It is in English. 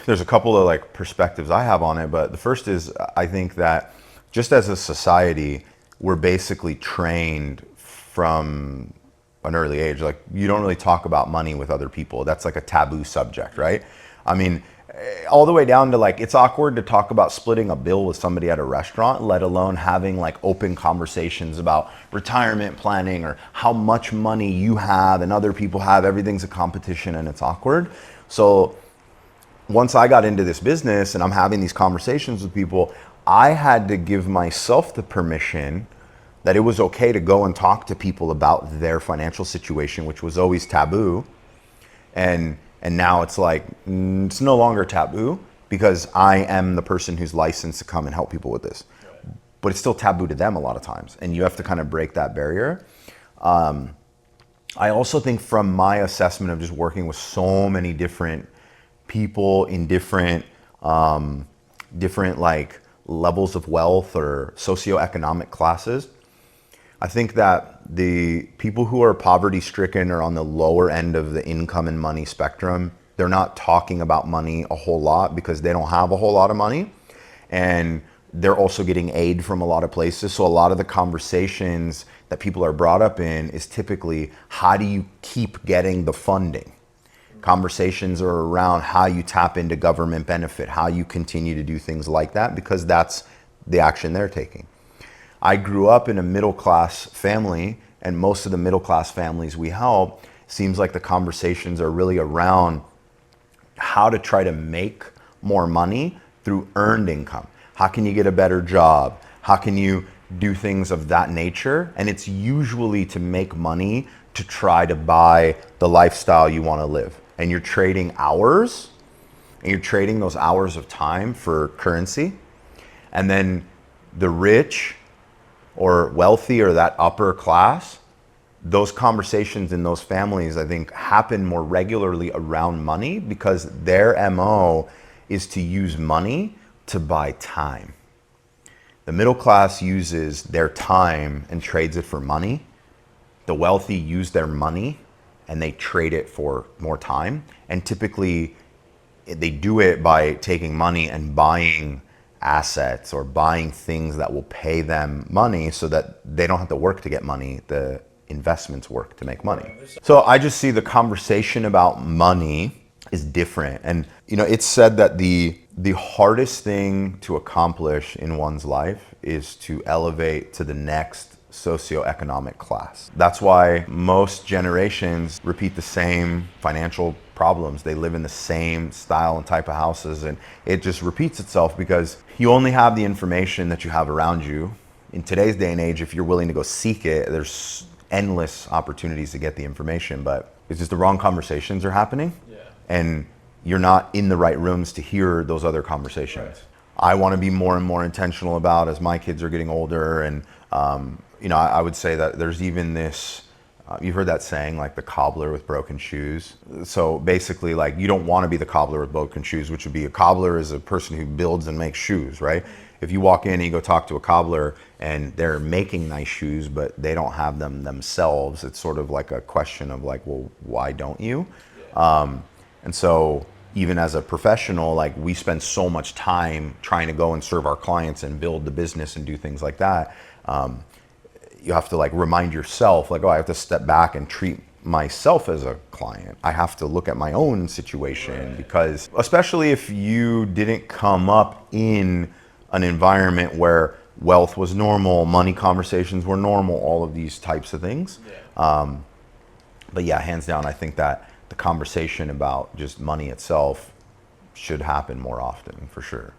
There's a couple of like perspectives I have on it, but the first is I think that just as a society, we're basically trained from an early age. Like you don't really talk about money with other people. That's like a taboo subject, right? I mean, all the way down to like, it's awkward to talk about splitting a bill with somebody at a restaurant, let alone having like open conversations about retirement planning or how much money you have and other people have. Everything's a competition and it's awkward. So once I got into this business and I'm having these conversations with people, I had to give myself the permission that it was okay to go and talk to people about their financial situation, which was always taboo. And now it's like, it's no longer taboo because I am the person who's licensed to come and help people with this. But it's still taboo to them a lot of times. And you have to kind of break that barrier. I also think from my assessment of just working with so many different people in different like levels of wealth or socioeconomic classes, I think that the people who are poverty stricken or on the lower end of the income and money spectrum, they're not talking about money a whole lot because they don't have a whole lot of money. And they're also getting aid from a lot of places. So a lot of the conversations that people are brought up in is typically, how do you keep getting the funding? Conversations are around how you tap into government benefit, how you continue to do things like that, because that's the action they're taking. I grew up in a middle-class family, and most of the middle-class families we help, seems like the conversations are really around how to try to make more money through earned income. How can you get a better job? How can you do things of that nature? And it's usually to make money to try to buy the lifestyle you want to live. And you're trading hours, and you're trading those hours of time for currency. And then the rich or wealthy or that upper class, those conversations in those families, I think, happen more regularly around money because their MO is to use money to buy time. The middle class uses their time and trades it for money. The wealthy use their money and they trade it for more time. And typically they do it by taking money and buying assets or buying things that will pay them money so that they don't have to work to get money. The investments work to make money. So I just see the conversation about money is different. And it's said that the hardest thing to accomplish in one's life is to elevate to the next socioeconomic class. That's why most generations repeat the same financial problems. They live in the same style and type of houses, and it just repeats itself because you only have the information that you have around you. In today's day and age, if you're willing to go seek it, there's endless opportunities to get the information, but it's just the wrong conversations are happening. And you're not in the right rooms to hear those other conversations. Right. I want to be more and more intentional about as my kids are getting older. And, I would say that there's even this, you've heard that saying, like the cobbler with broken shoes. So basically, like, you don't want to be the cobbler with broken shoes, which would be a cobbler is a person who builds and makes shoes, right? If you walk in and you go talk to a cobbler and they're making nice shoes, but they don't have them themselves, it's sort of like a question of like, well, why don't you? And so even as a professional, like, we spend so much time trying to go and serve our clients and build the business and do things like that. You have to like remind yourself, like, oh, I have to step back and treat myself as a client. I have to look at my own situation, because especially if you didn't come up in an environment where wealth was normal, money conversations were normal, all of these types of things. But yeah, hands down, I think that the conversation about just money itself should happen more often, for sure.